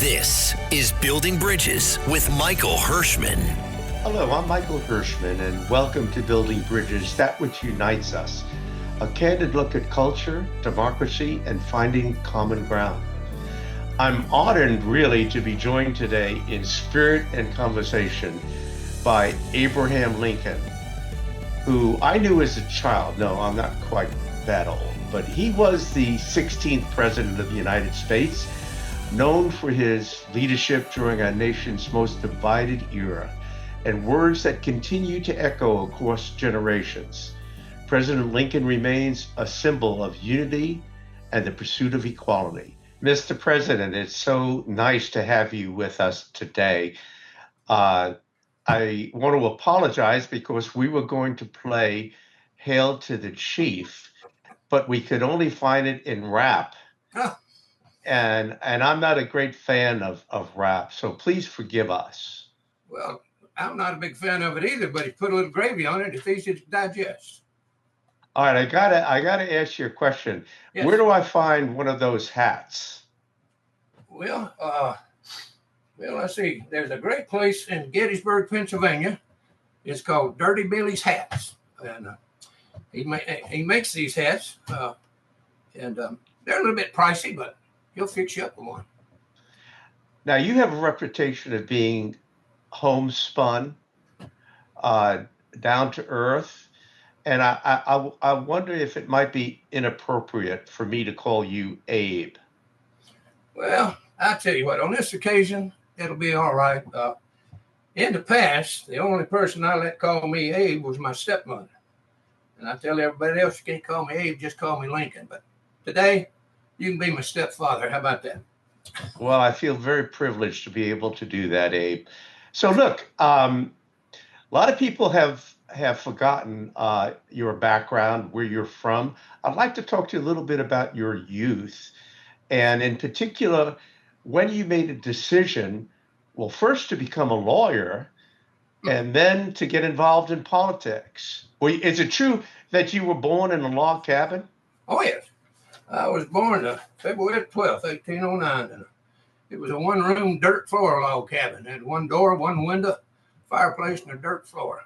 This is Building Bridges with Michael Hershman. Hello, I'm Michael Hershman, and welcome to Building Bridges, that which unites us. A candid look at culture, democracy, and finding common ground. I'm honored, really, to be joined today in spirit and conversation by Abraham Lincoln, who I knew as a child. No, I'm not quite that old, but he was the 16th President of the United States, known for his leadership during our nation's most divided era, and words that continue to echo across generations. President Lincoln remains a symbol of unity and the pursuit of equality. Mr. President, it's so nice to have you with us today. I want to apologize because we were going to play Hail to the Chief, but we could only find it in rap. And I'm not a great fan of rap, so please forgive us. Well, I'm not a big fan of it either, but if you put a little gravy on it, it's easy to digest. All right, I gotta ask you a question. Yes. Where do I find one of those hats? Well, let's see. There's a great place in Gettysburg, Pennsylvania. It's called Dirty Billy's Hats, and he makes these hats, and they're a little bit pricey, but he'll fix you up with one. Now, you have a reputation of being homespun, down to earth, and I wonder if it might be inappropriate for me to call you Abe. Well, I tell you what, on this occasion, it'll be all right. In the past, the only person I let call me Abe was my stepmother. And I tell everybody else, you can't call me Abe, just call me Lincoln. But today, you can be my stepfather. How about that? Well, I feel very privileged to be able to do that, Abe. So look, a lot of people have forgotten your background, where you're from. I'd like to talk to you a little bit about your youth, and in particular, when you made a decision, well, first to become a lawyer, and then to get involved in politics. Well, is it true that you were born in a log cabin? Oh, yes. I was born February 12th, 1809, and it was a one-room dirt floor log cabin. It had one door, one window, fireplace, and a dirt floor.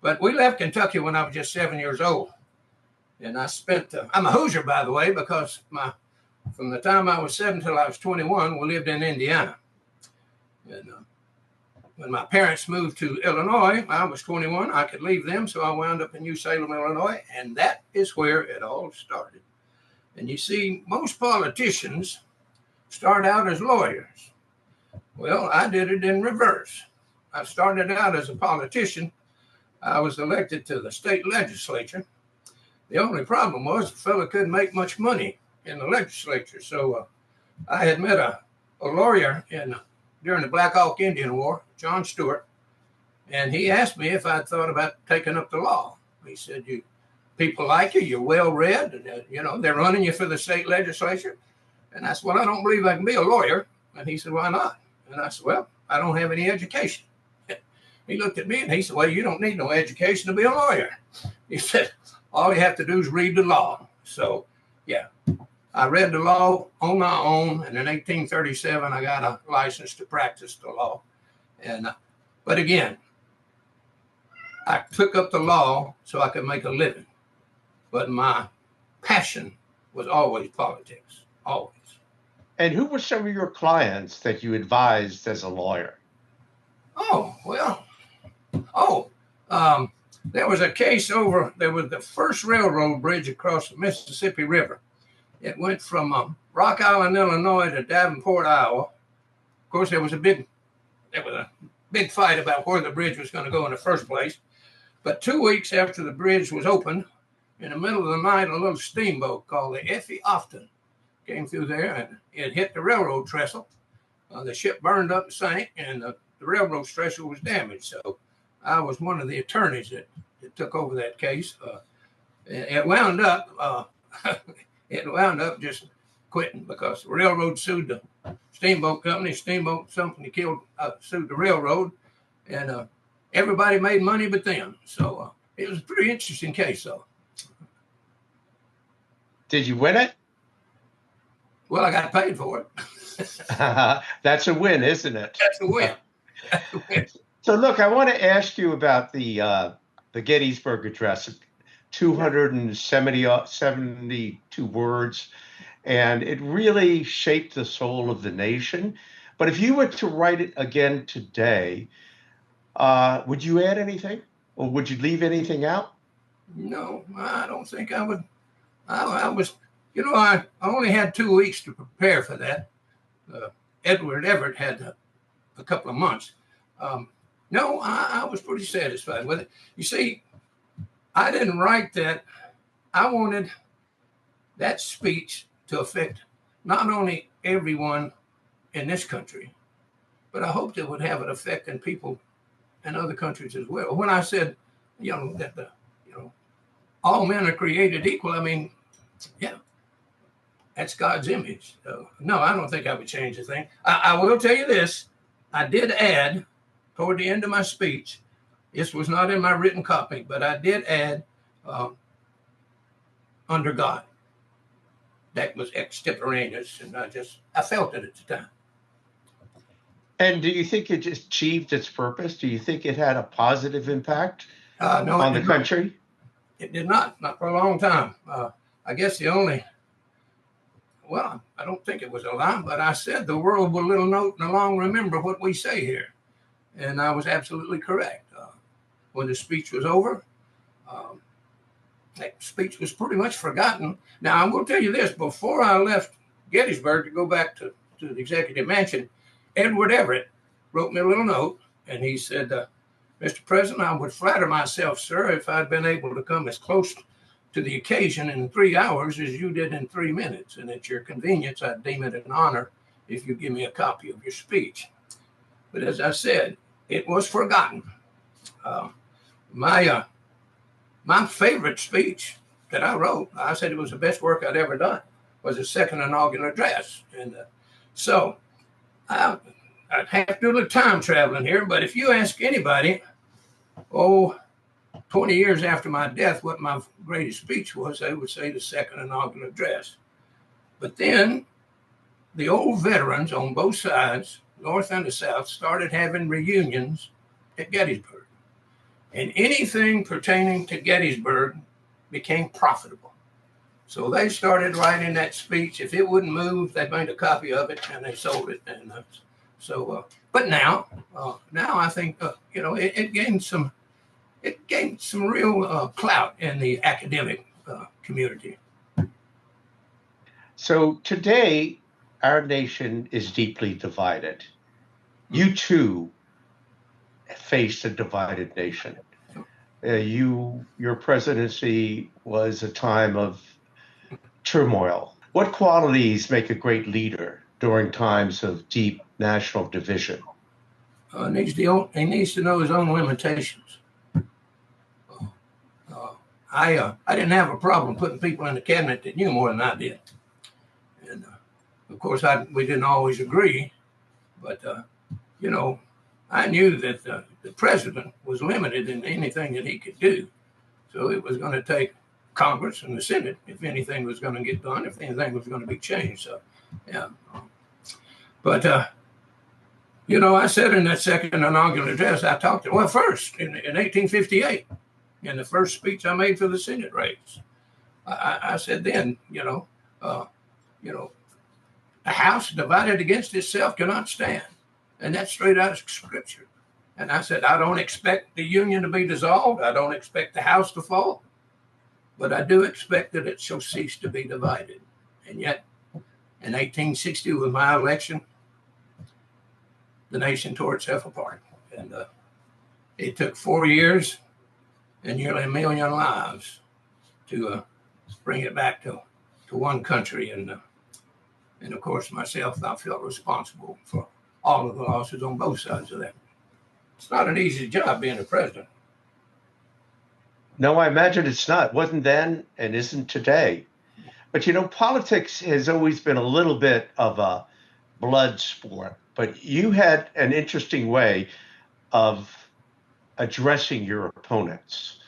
But we left Kentucky when I was just 7 years old. And I spent, I'm a Hoosier, by the way, because from the time I was 7 till I was 21, we lived in Indiana. And when my parents moved to Illinois, I was 21. I could leave them, so I wound up in New Salem, Illinois, and that is where it all started. And you see, most politicians start out as lawyers. Well, I did it in reverse. I started out as a politician. I was elected to the state legislature. The only problem was the fellow couldn't make much money in the legislature. So I had met a lawyer during the Black Hawk Indian War, John Stewart, and he asked me if I'd thought about taking up the law. He said, people like you, you're well-read, and, they're running you for the state legislature. And I said, well, I don't believe I can be a lawyer. And he said, why not? And I said, well, I don't have any education. He looked at me and he said, well, you don't need no education to be a lawyer. He said, all you have to do is read the law. So, yeah, I read the law on my own. And in 1837, I got a license to practice the law. And but again, I took up the law so I could make a living. But my passion was always politics, always. And who were some of your clients that you advised as a lawyer? There was a case there was the first railroad bridge across the Mississippi River. It went from Rock Island, Illinois to Davenport, Iowa. Of course, there was a big fight about where the bridge was going to go in the first place. But 2 weeks after the bridge was opened, in the middle of the night, a little steamboat called the Effie Often came through there, and it hit the railroad trestle. The ship burned up and sank, and the railroad trestle was damaged. So I was one of the attorneys that took over that case. It wound up just quitting because the railroad sued the steamboat company. Steamboat company sued the railroad, and everybody made money but them. So it was a pretty interesting case, though. Did you win it? Well, I got paid for it. That's a win, isn't it? That's a win. That's a win. So look, I want to ask you about the Gettysburg Address, Yeah. 272 words, and it really shaped the soul of the nation. But if you were to write it again today, would you add anything, or would you leave anything out? No, I don't think I would. I was, I only had 2 weeks to prepare for that. Edward Everett had a couple of months. No, I was pretty satisfied with it. You see, I didn't write that. I wanted that speech to affect not only everyone in this country, but I hoped it would have an effect on people in other countries as well. When I said, that all men are created equal, I mean, yeah, that's God's image. No, I don't think I would change a thing. I will tell you this. I did add toward the end of my speech, this was not in my written copy, but I did add under God. That was extemporaneous, and I felt it at the time. And do you think it just achieved its purpose? Do you think it had a positive impact No, on the country? It did not for a long time. I guess I don't think it was a lie, but I said the world will little note no long remember what we say here. And I was absolutely correct. When the speech was over, that speech was pretty much forgotten. Now, I'm going to tell you this. Before I left Gettysburg to go back to the executive mansion, Edward Everett wrote me a little note, and he said, Mr. President, I would flatter myself, sir, if I'd been able to come as close to the occasion in 3 hours as you did in 3 minutes. And at your convenience, I'd deem it an honor if you give me a copy of your speech. But as I said, it was forgotten. My favorite speech that I wrote, I said it was the best work I'd ever done, was the second inaugural address. And so I'd have to do a little time traveling here, but if you ask anybody, 20 years after my death, what my greatest speech was, they would say the second inaugural address. But then the old veterans on both sides, North and the South, started having reunions at Gettysburg. And anything pertaining to Gettysburg became profitable. So they started writing that speech. If it wouldn't move, they made a copy of it and they sold it. And but now I think it gained some real clout in the academic community. So today, our nation is deeply divided. You too faced a divided nation. Your presidency was a time of turmoil. What qualities make a great leader during times of deep national division? He needs to know his own limitations. I didn't have a problem putting people in the cabinet that knew more than I did. And of course, we didn't always agree, but I knew that the president was limited in anything that he could do. So it was going to take Congress and the Senate if anything was going to get done, if anything was going to be changed. So, yeah. But, I said in that second inaugural address, I talked to, first in 1858, in the first speech I made for the Senate race, I said then, the house divided against itself cannot stand. And that's straight out of Scripture. And I said, I don't expect the union to be dissolved. I don't expect the house to fall. But I do expect that it shall cease to be divided. And yet, in 1860, with my election, the nation tore itself apart. And it took 4 years and nearly 1 million lives to bring it back to one country. And of course, myself, I felt responsible for all of the losses on both sides of that. It's not an easy job being a president. No, I imagine it's not. It wasn't then and isn't today. But politics has always been a little bit of a blood sport. But you had an interesting way of addressing your opponents,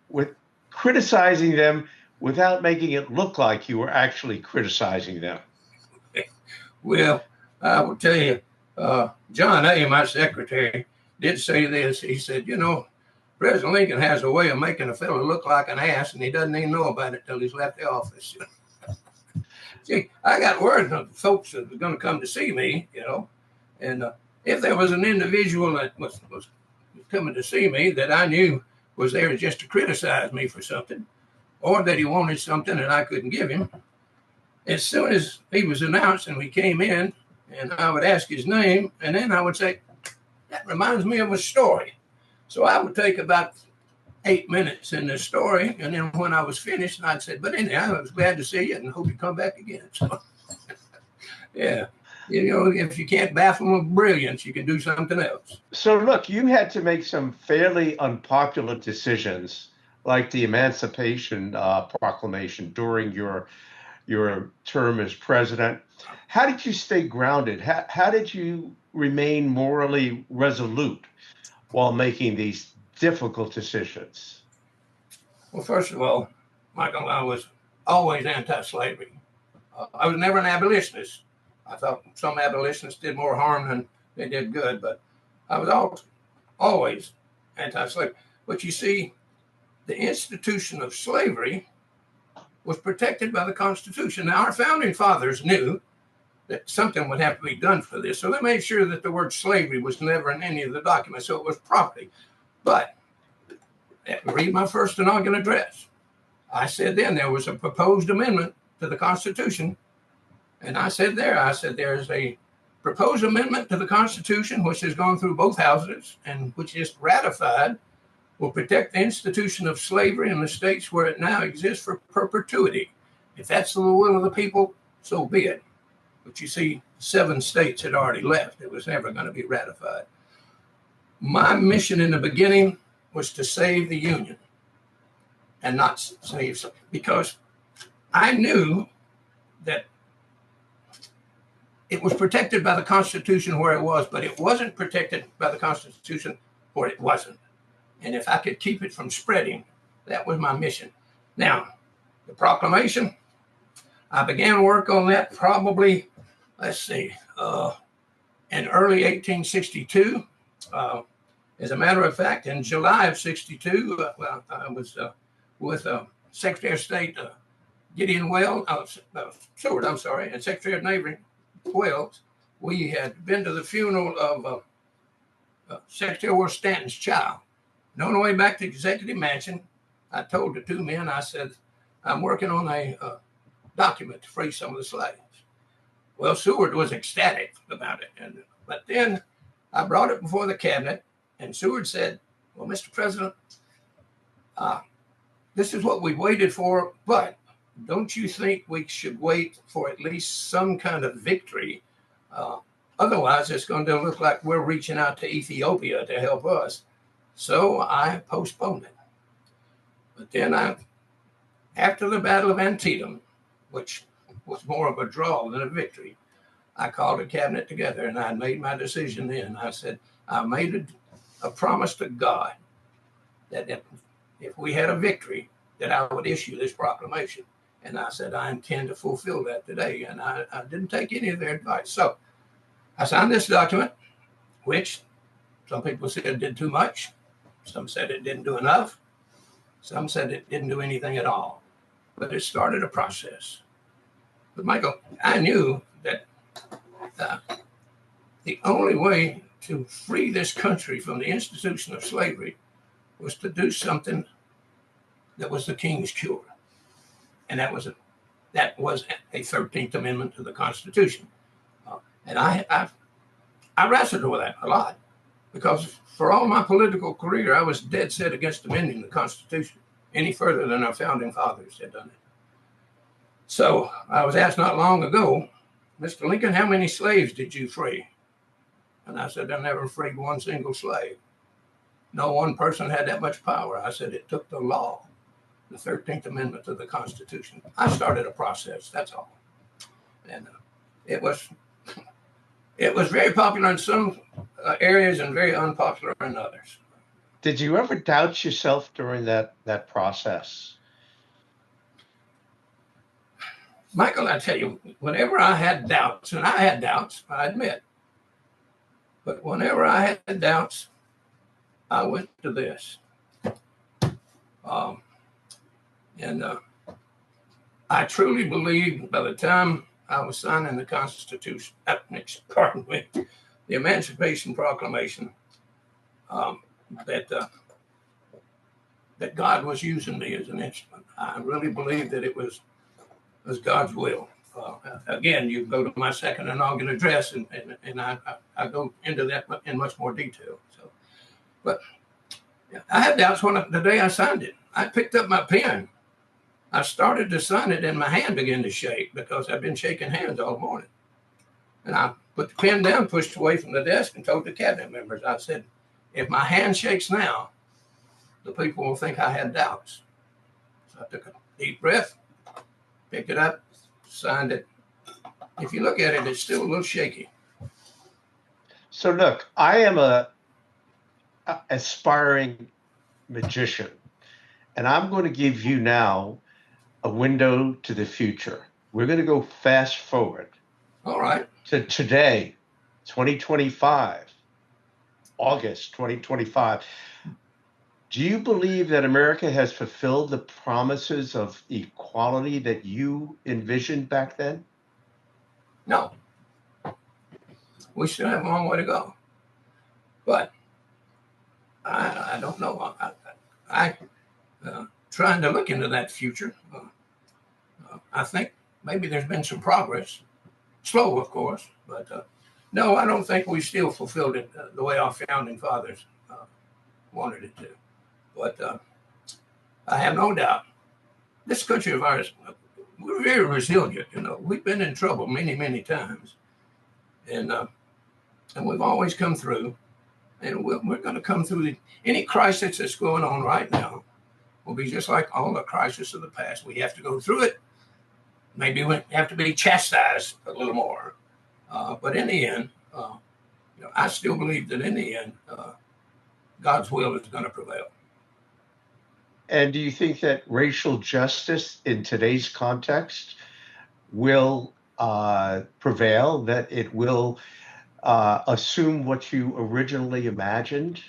with criticizing them without making it look like you were actually criticizing them. Well, I will tell you, John A., my secretary, did say this. He said, President Lincoln has a way of making a fellow look like an ass, and he doesn't even know about it till he's left the office. See, I got word of folks that were going to come to see me, and if there was an individual that was coming to see me that I knew was there just to criticize me for something, or that he wanted something that I couldn't give him, as soon as he was announced and we came in, and I would ask his name, and then I would say, that reminds me of a story. So I would take about 8 minutes in this story, and then when I was finished, I'd say, but anyhow, I was glad to see you and hope you come back again. So, yeah. If you can't baffle them with brilliance, you can do something else. So look, you had to make some fairly unpopular decisions, like the Emancipation Proclamation during your term as president. How did you stay grounded? How did you remain morally resolute while making these difficult decisions? Well, first of all, Michael, I was always anti-slavery. I was never an abolitionist. I thought some abolitionists did more harm than they did good, but I was always anti-slavery. But you see, the institution of slavery was protected by the Constitution. Now, our founding fathers knew that something would have to be done for this, so they made sure that the word slavery was never in any of the documents, so it was property. But read my first inaugural address. I said then there was a proposed amendment to the Constitution, and I said there's a proposed amendment to the Constitution which has gone through both houses and which is ratified, will protect the institution of slavery in the states where it now exists for perpetuity. If that's the will of the people, so be it. But you see, 7 states had already left. It was never going to be ratified. My mission in the beginning was to save the Union and not save, because I knew that it was protected by the Constitution where it was, but it wasn't protected by the Constitution where it wasn't. And if I could keep it from spreading, that was my mission. Now, the proclamation, I began work on that probably, in early 1862. As a matter of fact, in July of 62, I was with Secretary of State Gideon Wells, Seward, and Secretary of Navy Wells. We had been to the funeral of Secretary of War Stanton's child. And on the way back to the Executive Mansion, I told the 2 men, I said, I'm working on a document to free some of the slaves. Well, Seward was ecstatic about it. But then I brought it before the cabinet, and Seward said, well, Mr. President, this is what we waited for, but don't you think we should wait for at least some kind of victory? Otherwise, it's going to look like we're reaching out to Ethiopia to help us. So I postponed it. But then after the Battle of Antietam, which was more of a draw than a victory, I called the cabinet together and I made my decision then. I said, I made a promise to God that if we had a victory, that I would issue this proclamation. And I said, I intend to fulfill that today. And I didn't take any of their advice. So I signed this document, which some people said it did too much. Some said it didn't do enough. Some said it didn't do anything at all. But it started a process. But Michael, I knew that the only way to free this country from the institution of slavery was to do something that was the King's cure. And that was a 13th Amendment to the Constitution. And I wrestled with that a lot, because for all my political career, I was dead set against amending the Constitution any further than our founding fathers had done it. So I was asked not long ago, Mr. Lincoln, how many slaves did you free? And I said, I never freed one single slave. No one person had that much power. I said, it took the law, the 13th Amendment to the Constitution. I started a process, that's all. And it was very popular in some areas and very unpopular in others. Did you ever doubt yourself during that process? Michael, I tell you, whenever I had doubts, and I had doubts, I admit, but whenever I had doubts, I went to this. Um, and I truly believed by the time I was signing the Constitution, pardon me, the Emancipation Proclamation, that that God was using me as an instrument. I really believed that it was God's will. Again, you go to my second inaugural address, and I go into that in much more detail. So, but yeah, I had doubts the day I signed it. I picked up my pen. I started to sign it, and my hand began to shake because I've been shaking hands all morning. And I put the pen down, pushed away from the desk, and told the cabinet members, I said, if my hand shakes now, the people will think I had doubts. So I took a deep breath, picked it up, signed it. If you look at it, it's still a little shaky. So look, I am a aspiring magician, and I'm going to give you now a window to the future. We're going to go fast forward. All right. To today, 2025, August 2025. Do you believe that America has fulfilled the promises of equality that you envisioned back then? No. We still have a long way to go. But I don't know. I trying to look into that future. I think maybe there's been some progress. Slow, of course, but no, I don't think we still fulfilled it the way our founding fathers wanted it to. But I have no doubt this country of ours, we're very resilient. You know, we've been in trouble many, many times, and we've always come through. And we're going to come through any crisis that's going on right now will be just like all the crises of the past. We have to go through it. Maybe we have to be chastised a little more. But in the end, I still believe that in the end, God's will is going to prevail. And do you think that racial justice in today's context will prevail, that it will assume what you originally imagined?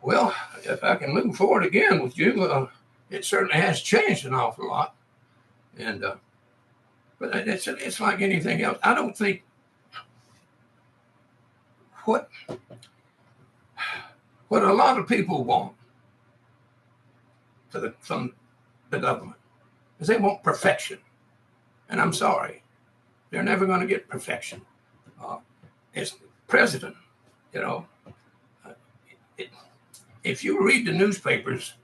Well, if I can move forward again with you, it certainly has changed an awful lot. And but it's like anything else. I don't think what a lot of people want from the government is they want perfection. And I'm sorry, they're never going to get perfection. As president, if you read the newspapers,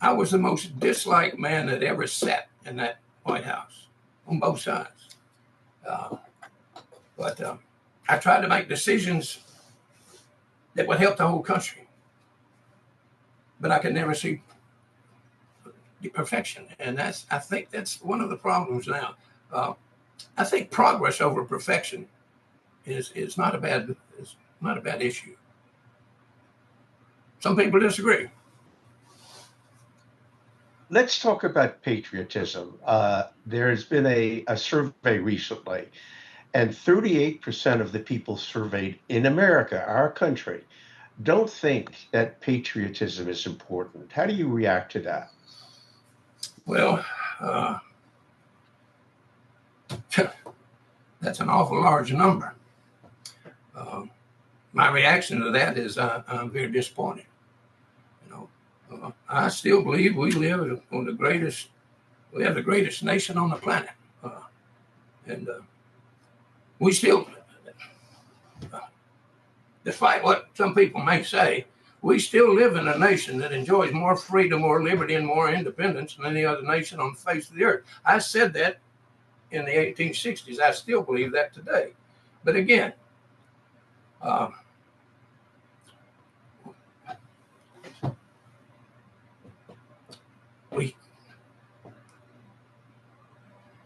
I was the most disliked man that ever sat in that White House on both sides. But I tried to make decisions that would help the whole country. But I could never see the perfection. And I think that's one of the problems now. I think progress over perfection is not a bad issue. Some people disagree. Let's talk about patriotism. There has been a survey recently, and 38% of the people surveyed in America, our country, don't think that patriotism is important. How do you react to that? Well, that's an awful large number. My reaction to that is I'm very disappointed. I still believe we live on we have the greatest nation on the planet. And we still, despite what some people may say, we still live in a nation that enjoys more freedom, more liberty, and more independence than any other nation on the face of the earth. I said that in the 1860s. I still believe that today. But again,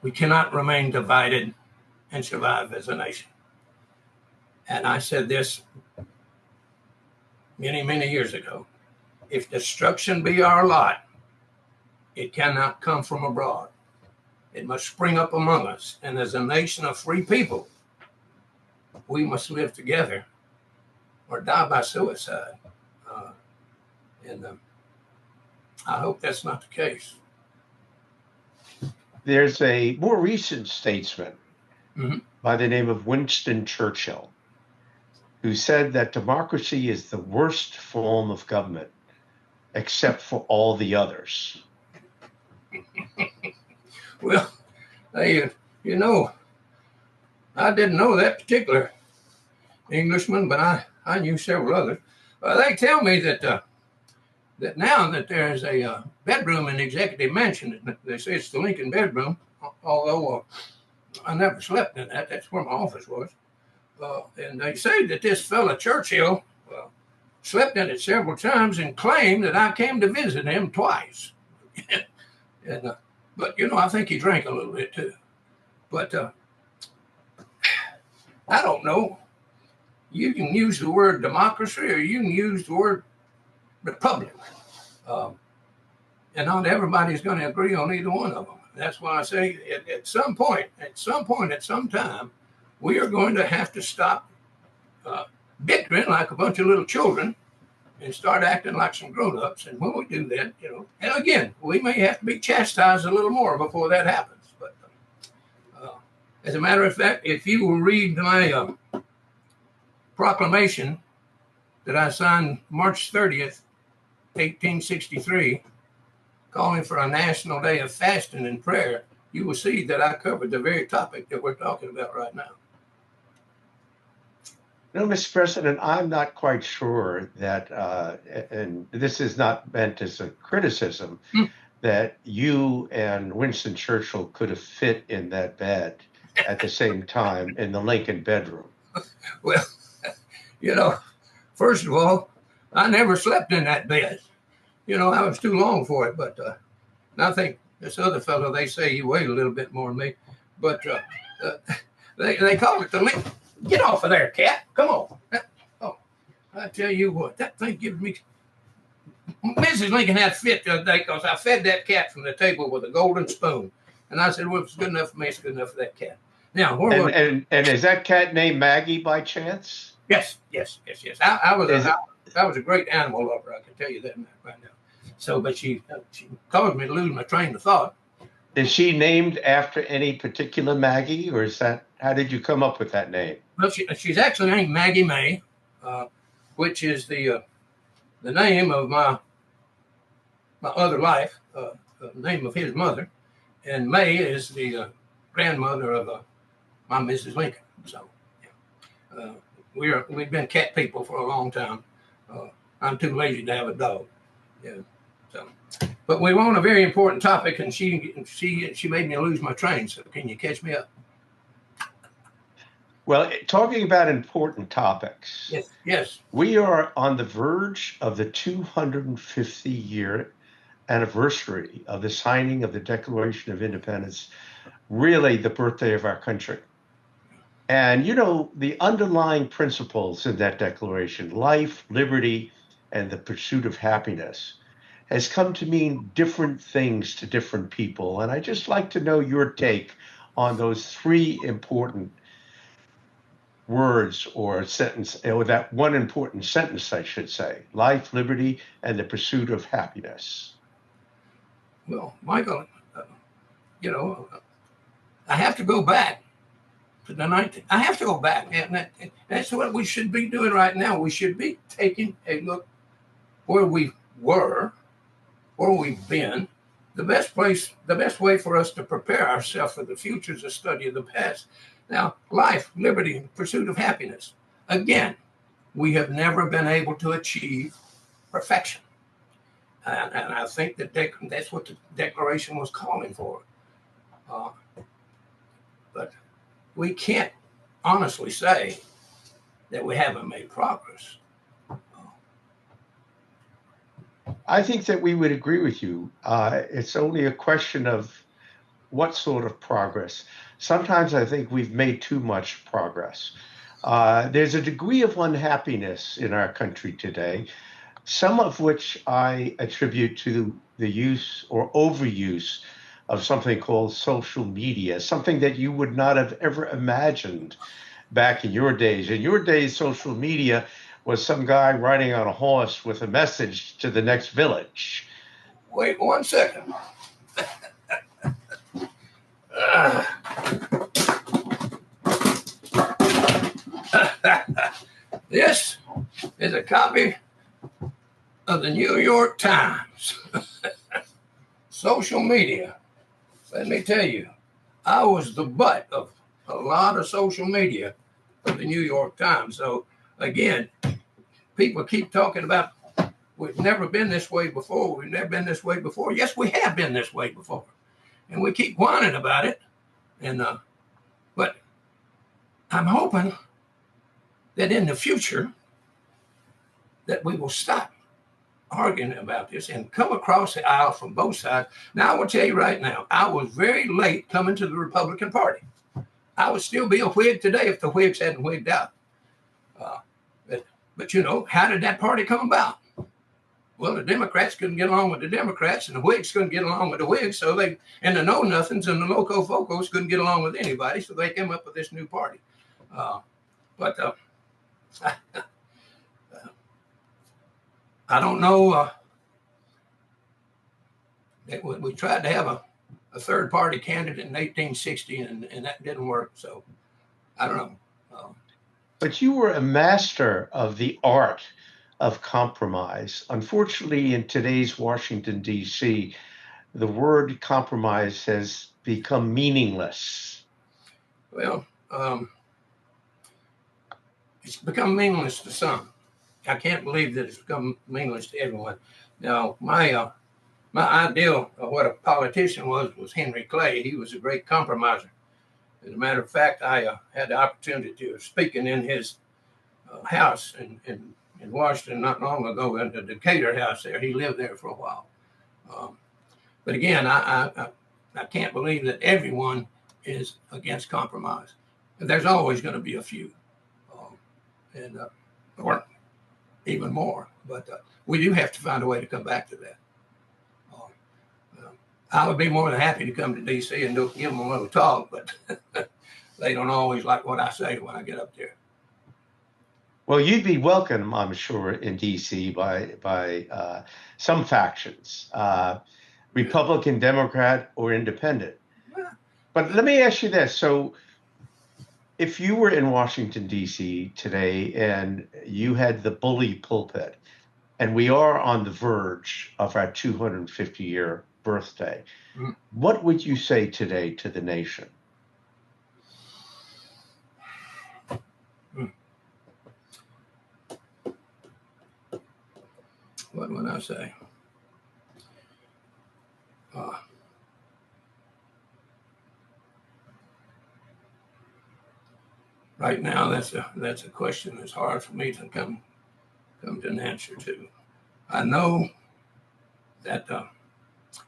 we cannot remain divided and survive as a nation. And I said this many, many years ago. If destruction be our lot, it cannot come from abroad. It must spring up among us. And as a nation of free people, we must live together or die by suicide. And I hope that's not the case. There's a more recent statesman by the name of Winston Churchill who said that democracy is the worst form of government except for all the others. Well, I didn't know that particular Englishman, but I knew several others. They tell me that that now that there's a bedroom in the executive mansion, they say it's the Lincoln bedroom, although I never slept in that. That's where my office was. And they say that this fella Churchill slept in it several times and claimed that I came to visit him twice. But I think he drank a little bit too. But I don't know. You can use the word democracy or you can use the word republic. And not everybody's going to agree on either one of them. That's why I say at some point, at some time, we are going to have to stop bickering like a bunch of little children and start acting like some grown-ups. And when we do that, and again, we may have to be chastised a little more before that happens. But as a matter of fact, if you will read my proclamation that I signed March 30th, 1863, calling for a national day of fasting and prayer, you will see that I covered the very topic that we're talking about right now. Mr. President, I'm not quite sure that, and this is not meant as a criticism, that you and Winston Churchill could have fit in that bed at the same time in the Lincoln bedroom. Well, first of all, I never slept in that bed. I was too long for it, but I think this other fellow, they say he weighed a little bit more than me, but they call it the Lincoln. Get off of there, cat. Come on. I tell you what, that thing gives me... Mrs. Lincoln had fit the other day because I fed that cat from the table with a golden spoon. And I said, well, if it's good enough for me, it's good enough for that cat. Now, and is that cat named Maggie by chance? Yes. I was a great animal lover, I can tell you that right now. So, but she caused me to lose my train of thought. Is she named after any particular Maggie, or is that, how did you come up with that name? Well, she's actually named Maggie May, which is the name of my other life, the name of his mother, and May is the grandmother of my Mrs. Lincoln. So we've been cat people for a long time. I'm too lazy to have a dog. Yeah. So, but we were on a very important topic, and she made me lose my train. So can you catch me up? Well, talking about important topics. Yes. We are on the verge of the 250-year anniversary of the signing of the Declaration of Independence, really the birthday of our country. And, the underlying principles in that declaration, life, liberty, and the pursuit of happiness, has come to mean different things to different people. And I'd just like to know your take on those three important words or sentence, or that one important sentence, I should say: life, liberty, and the pursuit of happiness. Well, Michael, I have to go back to the 19th. I have to go back, and that's what we should be doing right now. We should be taking a look where we were, where we've been. The best way for us to prepare ourselves for the future is a study of the past. Now, life, liberty, and pursuit of happiness. Again, we have never been able to achieve perfection. And I think that's what the Declaration was calling for. But we can't honestly say that we haven't made progress. I think that we would agree with you. It's only a question of what sort of progress. Sometimes I think we've made too much progress. There's a degree of unhappiness in our country today, some of which I attribute to the use or overuse of something called social media, something that you would not have ever imagined back in your days. In your days, social media was some guy riding on a horse with a message to the next village. Wait 1 second. Uh, this is a copy of the New York Times. Social media. Let me tell you, I was the butt of a lot of social media for the New York Times. So again, people keep talking about we've never been this way before. We've never been this way before. Yes, we have been this way before, and we keep whining about it. And but I'm hoping that in the future that we will stop arguing about this and come across the aisle from both sides. Now, I will tell you right now, I was very late coming to the Republican Party. I would still be a Whig today if the Whigs hadn't wigged out. But you know, how did that party come about? Well, the Democrats couldn't get along with the Democrats, and the Whigs couldn't get along with the Whigs, and the know-nothings and the loco-focos couldn't get along with anybody, so they came up with this new party. I don't know. We tried to have a third-party candidate in 1860, and that didn't work. So I don't know. But you were a master of the art of compromise. Unfortunately, in today's Washington, D.C., the word compromise has become meaningless. Well, it's become meaningless to some. I can't believe that it's become meaningless to everyone. Now, my ideal of what a politician was Henry Clay. He was a great compromiser. As a matter of fact, I had the opportunity of speaking in his house in Washington not long ago, in the Decatur house there. He lived there for a while. But again, I can't believe that everyone is against compromise. There's always going to be a few, or even more. But we do have to find a way to come back to that. I would be more than happy to come to D.C. and give them a little talk, but they don't always like what I say when I get up there. Well, you'd be welcome, I'm sure, in D.C. by some factions, Republican, Democrat, or Independent. Yeah. But let me ask you this. So if you were in Washington, D.C. today and you had the bully pulpit, and we are on the verge of our 250-year birthday, what would you say today to the nation? What would I say? Right now, that's a question that's hard for me to come to an answer to. I know that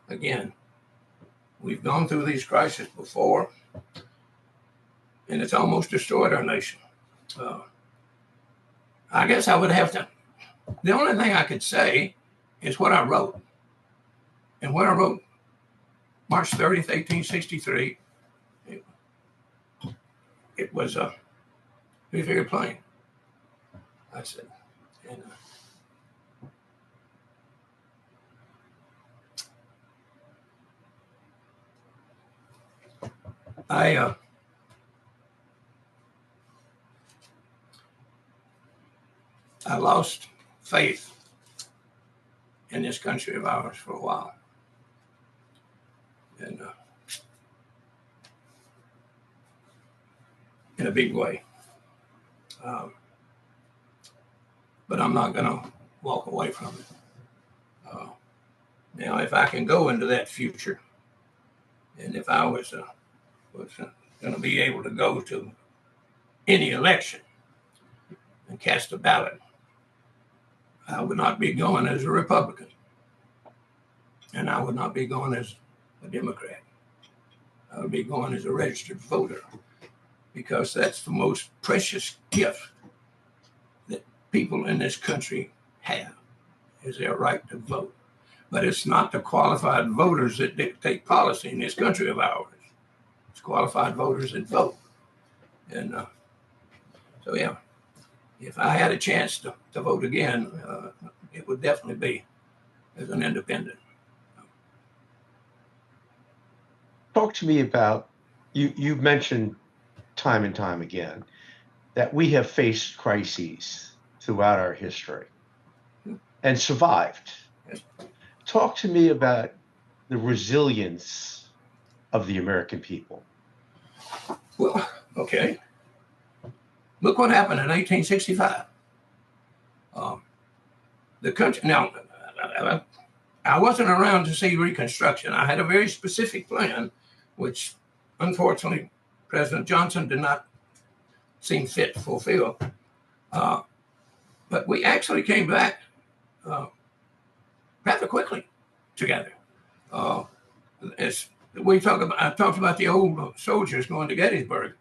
again, we've gone through these crises before, and it's almost destroyed our nation. I guess I would have to. The only thing I could say is what I wrote. And what I wrote March 30th, 1863, it was very plain. I said, and I lost faith in this country of ours for a while. And in a big way. But I'm not going to walk away from it. Now, if I can go into that future, and if I was going to be able to go to any election and cast a ballot, I would not be going as a Republican, and I would not be going as a Democrat. I would be going as a registered voter, because that's the most precious gift that people in this country have, is their right to vote. But it's not the qualified voters that dictate policy in this country of ours. It's qualified voters that vote. And so, yeah, if I had a chance to vote again, it would definitely be as an independent. Talk to me about, you've mentioned time and time again that we have faced crises throughout our history and survived. Yes. Talk to me about the resilience of the American people. Well, okay. Look what happened in 1865. The country, now, I wasn't around to see Reconstruction. I had a very specific plan, which unfortunately President Johnson did not seem fit to fulfill. But we actually came back rather quickly together. As I talked about the old soldiers going to Gettysburg.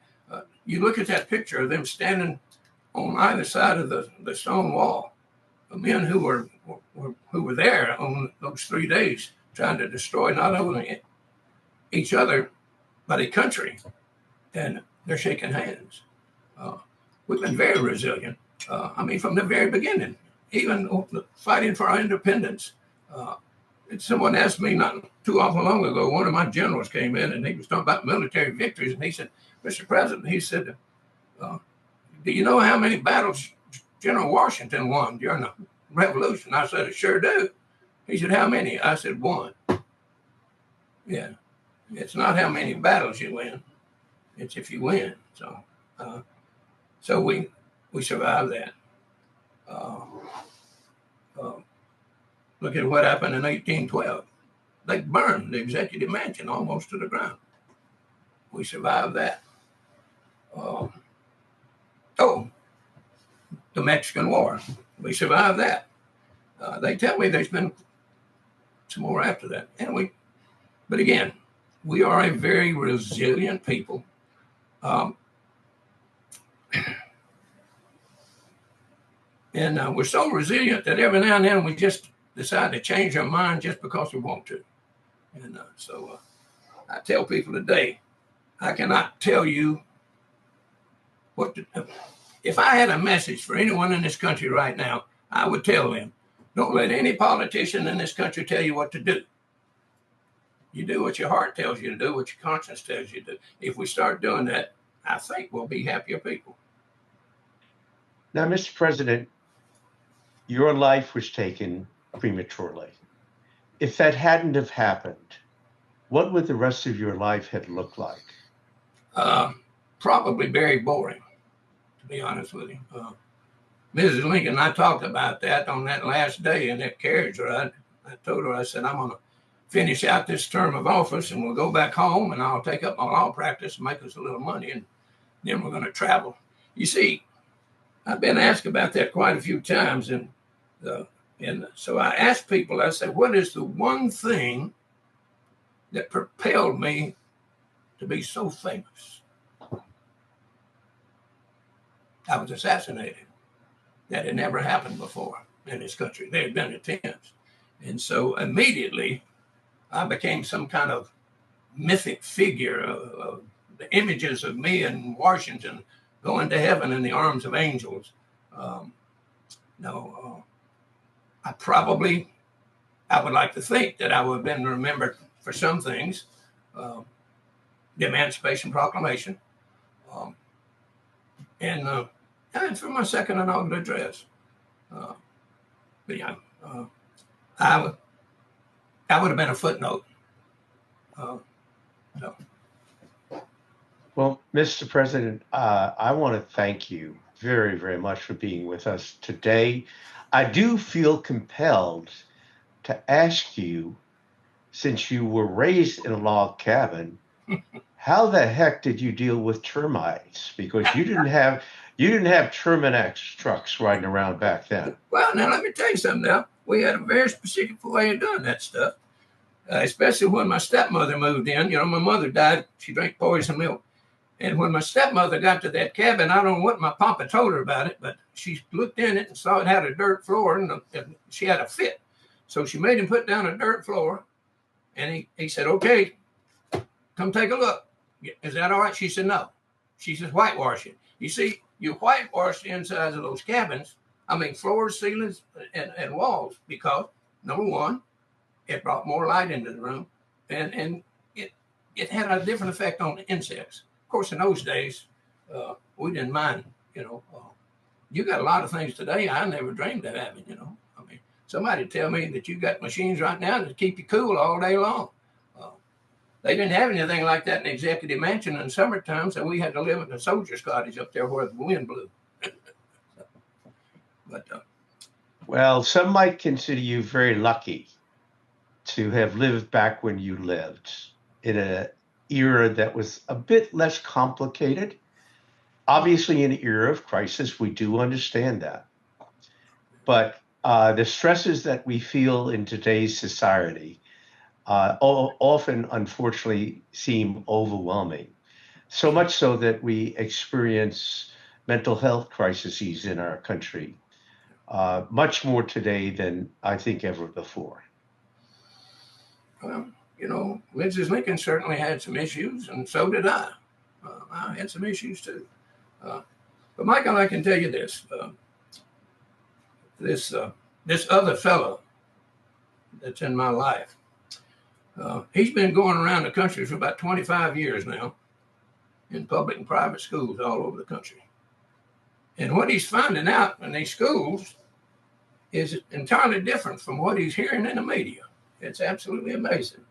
You look at that picture of them standing on either side of the stone wall. The men who were there on those 3 days trying to destroy not only each other but a country, and they're shaking hands. We've been very resilient. From the very beginning, even fighting for our independence. Someone asked me not too awful long ago, one of my generals came in and he was talking about military victories, and he said, Mr. President, he said, do you know how many battles General Washington won during the Revolution? I said, I sure do. He said, how many? I said, one. Yeah, it's not how many battles you win, it's if you win. So we survived that. Look at what happened in 1812. They burned the executive mansion almost to the ground. We survived that. The Mexican War. We survived that. They tell me there's been some more after that. But again, we are a very resilient people. And we're so resilient that every now and then we just decide to change our mind just because we want to. And so I tell people today, I cannot tell you what to do. If I had a message for anyone in this country right now, I would tell them, don't let any politician in this country tell you what to do. You do what your heart tells you to do, what your conscience tells you to do. If we start doing that, I think we'll be happier people. Now, Mr. President, your life was taken prematurely. If that hadn't have happened, what would the rest of your life have looked like? Probably very boring, to be honest with you. Mrs. Lincoln and I talked about that on that last day in that carriage ride. I told her, I said, I'm going to finish out this term of office and we'll go back home and I'll take up my law practice and make us a little money, and then we're going to travel. You see, I've been asked about that quite a few times, and so I asked people, I said, what is the one thing that propelled me to be so famous? I was assassinated. That had never happened before in this country. There had been attempts. And so immediately I became some kind of mythic figure of the images of me in Washington going to heaven in the arms of angels. I would like to think that I would have been remembered for some things. The Emancipation Proclamation. And for my second inaugural address. I would have been a footnote. Well, Mr. President, I want to thank you very, very much for being with us today. I do feel compelled to ask you, since you were raised in a log cabin, how the heck did you deal with termites? Because you didn't have Terminex trucks riding around back then. Well, now let me tell you something now. We had a very specific way of doing that stuff, especially when my stepmother moved in. You know, my mother died. She drank poison milk. And when my stepmother got to that cabin, I don't know what my papa told her about it, but she looked in it and saw it had a dirt floor, and she had a fit. So she made him put down a dirt floor, and he said, okay, come take a look. Is that all right? She said, no. She says, whitewash it. You see, you whitewash the insides of those cabins, floors, ceilings, and walls, because, number one, it brought more light into the room, and it had a different effect on the insects. Of course, in those days, we didn't mind, you got a lot of things today I never dreamed of having, somebody tell me that you got machines right now that keep you cool all day long. They didn't have anything like that in the executive mansion in summertime, so we had to live in a soldier's cottage up there where the wind blew. Well, some might consider you very lucky to have lived back when you lived in an era that was a bit less complicated. Obviously, in an era of crisis, we do understand that. But the stresses that we feel in today's society often, unfortunately, seem overwhelming. So much so that we experience mental health crises in our country, much more today than I think ever before. Well, Mrs. Lincoln certainly had some issues, and so did I. I had some issues too. But Michael, I can tell you this: this other fellow that's in my life, he's been going around the country for about 25 years now, in public and private schools all over the country. And what he's finding out in these schools is entirely different from what he's hearing in the media. It's absolutely amazing.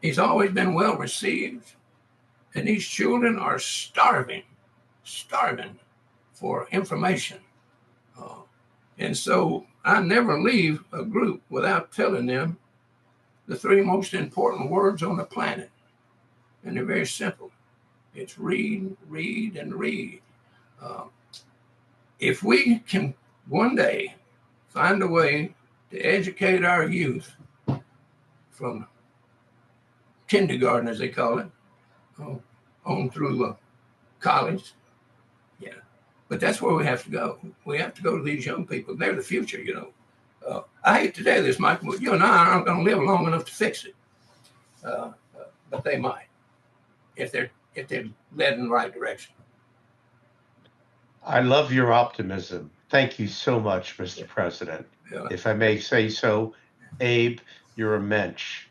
He's always been well received, and these children are starving for information. And so I never leave a group without telling them the three most important words on the planet. And they're very simple. It's read, read, and read. If we can one day find a way to educate our youth from kindergarten, as they call it, on through college, yeah. But that's where we have to go. We have to go to these young people. They're the future, I hate to tell you this, Michael, but you and I aren't going to live long enough to fix it. But they might, if they're led in the right direction. I love your optimism. Thank you so much, Mr. President. Yeah. If I may say so, Abe, you're a mensch.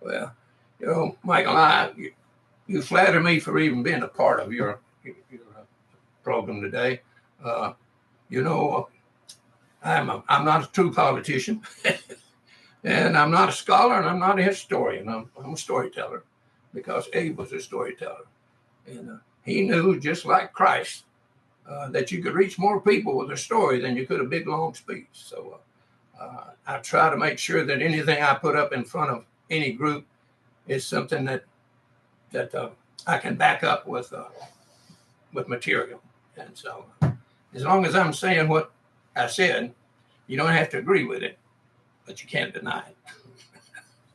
Well, Michael, you flatter me for even being a part of your program today. I'm not a true politician, and I'm not a scholar, and I'm not a historian. I'm a storyteller, because Abe was a storyteller, and he knew, just like Christ, that you could reach more people with a story than you could a big long speech. So I try to make sure that anything I put up in front of any group is something that I can back up with material. And so as long as I'm saying what I said, you don't have to agree with it, but you can't deny it.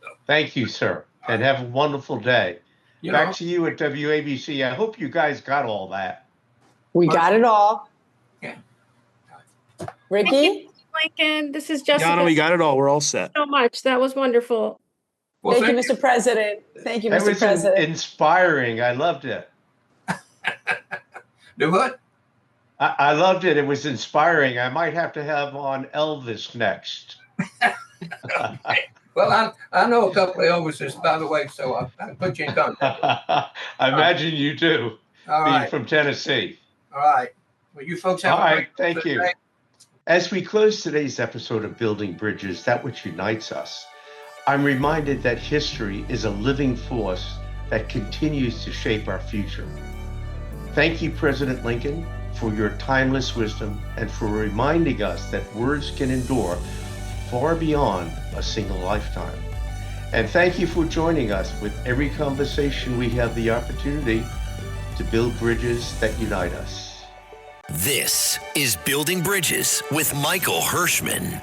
So, thank you, sir, and have a wonderful day. Back to you at WABC. I hope you guys got all that. We got it all. Yeah. Ricky? Lincoln, this is Jessica. Yana, we got it all. We're all set. So much. That was wonderful. Well, thank you, Mr. President. Thank you, That Mr. was President. inspiring. I loved it. Do what? I loved it. It was inspiring. I might have to have on Elvis next. Well, I know a couple of Elvises, by the way, so I can put you in contact. I imagine you do, All being right. from Tennessee. All right. Well, you folks have All a right, great thank you. day. As we close today's episode of Building Bridges, that which unites us, I'm reminded that history is a living force that continues to shape our future. Thank you, President Lincoln, for your timeless wisdom and for reminding us that words can endure far beyond a single lifetime. And thank you for joining us with every conversation we have the opportunity to build bridges that unite us. This is Building Bridges with Michael Hershman.